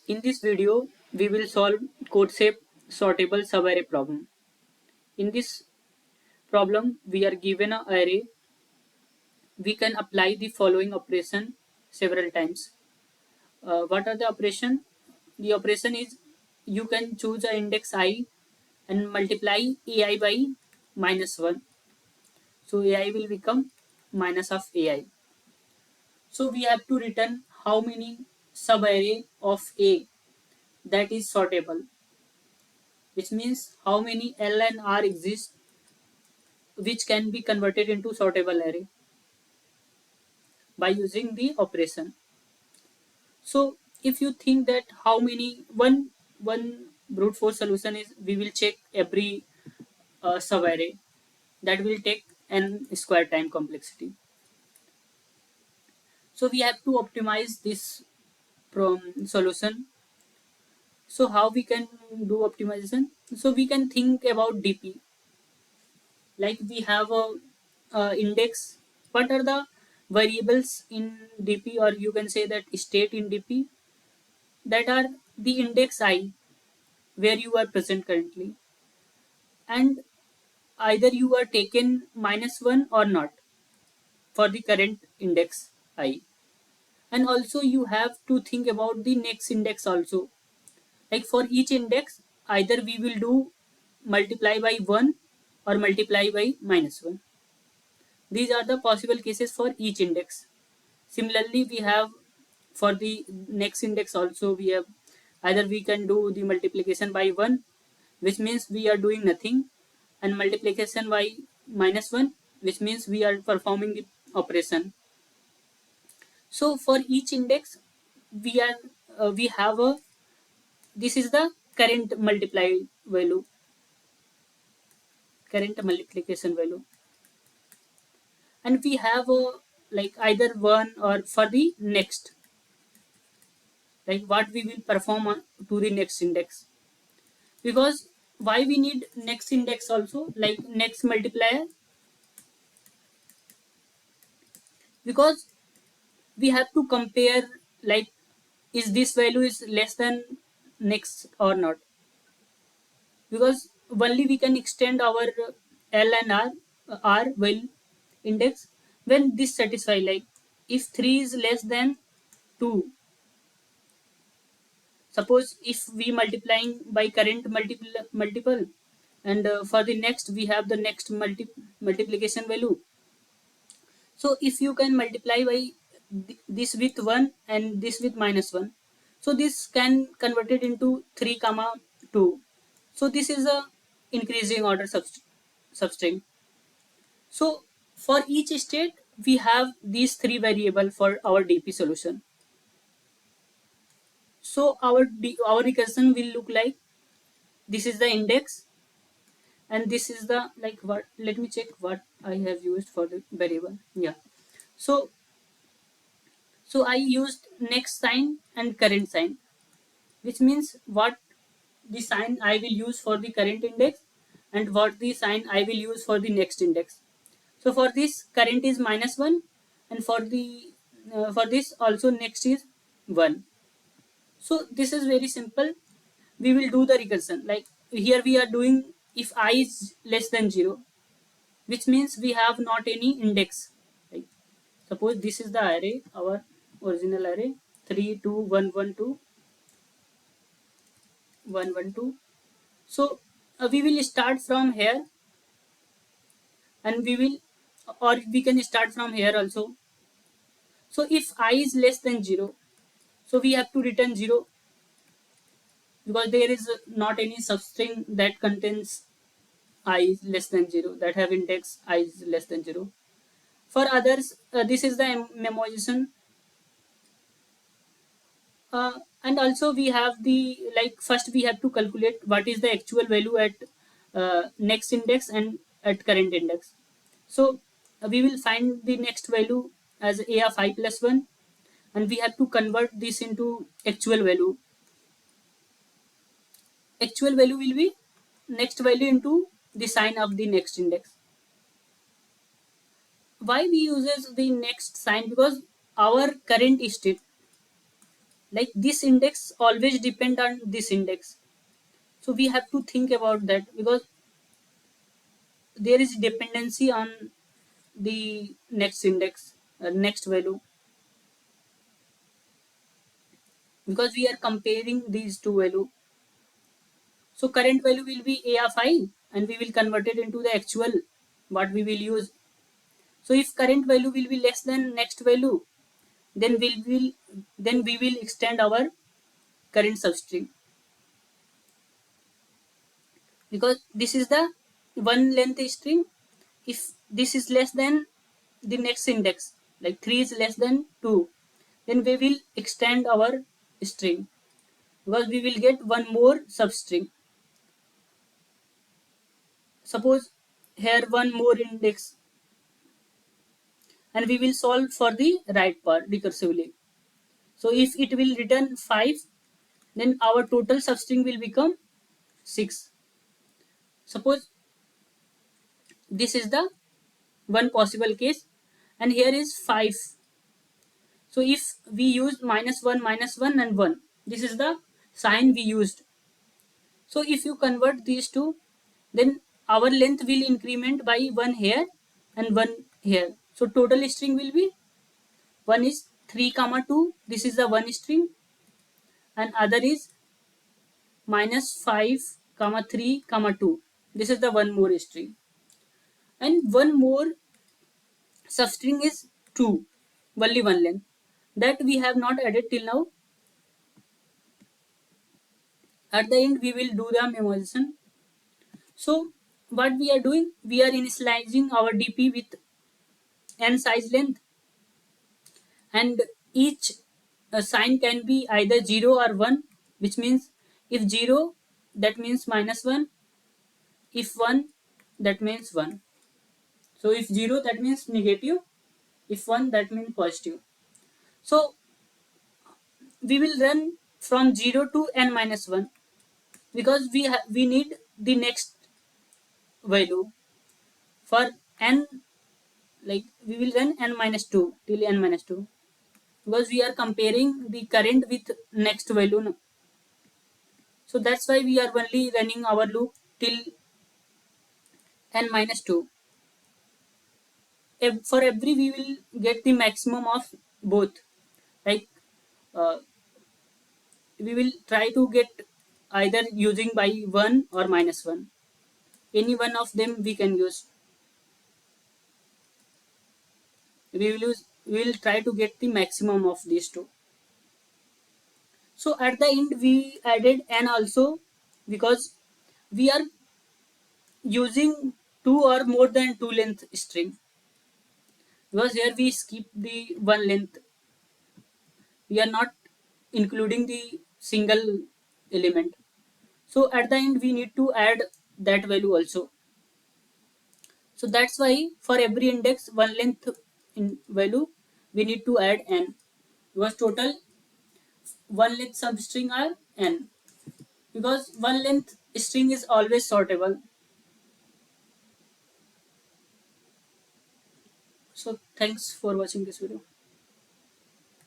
In this video, we will solve CodeShape sortable subarray problem. In this problem, we are given an array. We can apply the following operation several times. What are the operation? The operation is you can choose an index I and multiply ai by -1. So ai will become minus of ai. So we have to return how many subarray of a that is sortable, which means how many L and R exist which can be converted into sortable array by using the operation. So if you think that how many one brute force solution is, we will check every subarray. That will take n square time complexity. So we have to optimize this from solution. So how we can do optimization? So we can think about DP. Like we have a index. What are the variables in DP, or you can say that state in DP, that are the index I where you are present currently, and either you are taken -1 or not for the current index I. And also you have to think about the next index also. Like for each index, either we will do multiply by 1 or multiply by -1. These are the possible cases for each index. Similarly, we have for the next index also, we have either we can do the multiplication by 1, which means we are doing nothing, and multiplication by -1, which means we are performing the operation. So for each index, we have a, this is the current multiply value, current multiplication value, and we have a, like either one or for the next, like what we will perform on to the next index. Because why we need next index also, like next multiplier? Because we have to compare, like is this value is less than next or not. Because only we can extend our L and R well index when this satisfy, like if 3 is less than 2. Suppose if we multiplying by current multiple, and for the next we have the next multiplication value. So if you can multiply by this with 1 and this with -1, so this can convert it into 3 comma 2. So this is a increasing order substring. So for each state we have these three variable for our DP solution. So our recursion will look like, this is the index, and this is the, like what, let me check what I have used for the variable. Yeah, so I used next sign and current sign, which means what the sign I will use for the current index and what the sign I will use for the next index. So for this current is -1, and for the for this also next is 1. So this is very simple. We will do the recursion. Like here we are doing if I is less than 0, which means we have not any index. Like suppose this is the array, our original array, 3 2 1 1 2 1 1 2. So we will start from here, and we will, or we can start from here also. So if I is less than 0, so we have to return 0, because there is not any substring that contains I is less than 0, that have index I is less than 0. For others, this is the memoization. And also we have the, like first we have to calculate what is the actual value at next index and at current index. So we will find the next value as a of I plus 1, and we have to convert this into actual value. Actual value will be next value into the sign of the next index. Why we uses the next sign? Because our current state, like this index always depend on this index. So we have to think about that, because there is dependency on the next index, next value, because we are comparing these two value. So current value will be a of I, and we will convert it into the actual what we will use. So if current value will be less than next value, then we will extend our current substring, because this is the one length string. If this is less than the next index, like 3 is less than 2, then we will extend our string, because we will get one more substring. Suppose here one more index, and we will solve for the right part recursively. So if it will return 5, then our total substring will become 6. Suppose this is the one possible case, and here is 5. So if we use minus 1 and 1, this is the sign we used. So if you convert these two, then our length will increment by 1 here and 1 here. So total string will be, one is 3 comma 2, this is the one string, and other is minus 5 comma 3 comma 2, this is the one more string, and one more substring is 2, only one length, that we have not added till now. At the end we will do the memoization. So what we are doing, we are initializing our DP with n size length, and each sign can be either 0 or 1, which means if 0 that means minus 1, if 1 that means 1. So if 0 that means negative, if 1 that means positive. So we will run from 0 to n minus 1, because we need the next value for n, like we will run n minus 2 till n minus 2, because we are comparing the current with next value, no? So that's why we are only running our loop till n minus 2. For every we will get the maximum of both, like uh, we will try to get either using by 1 or minus 1, any one of them we can use. We will try to get the maximum of these two. So at the end we added n also, because we are using two or more than two length string, because here we skip the one length, we are not including the single element. So at the end we need to add that value also. So that's why for every index one length in value we need to add n, because total one length substring are n, because one length string is always sortable. So thanks for watching this video.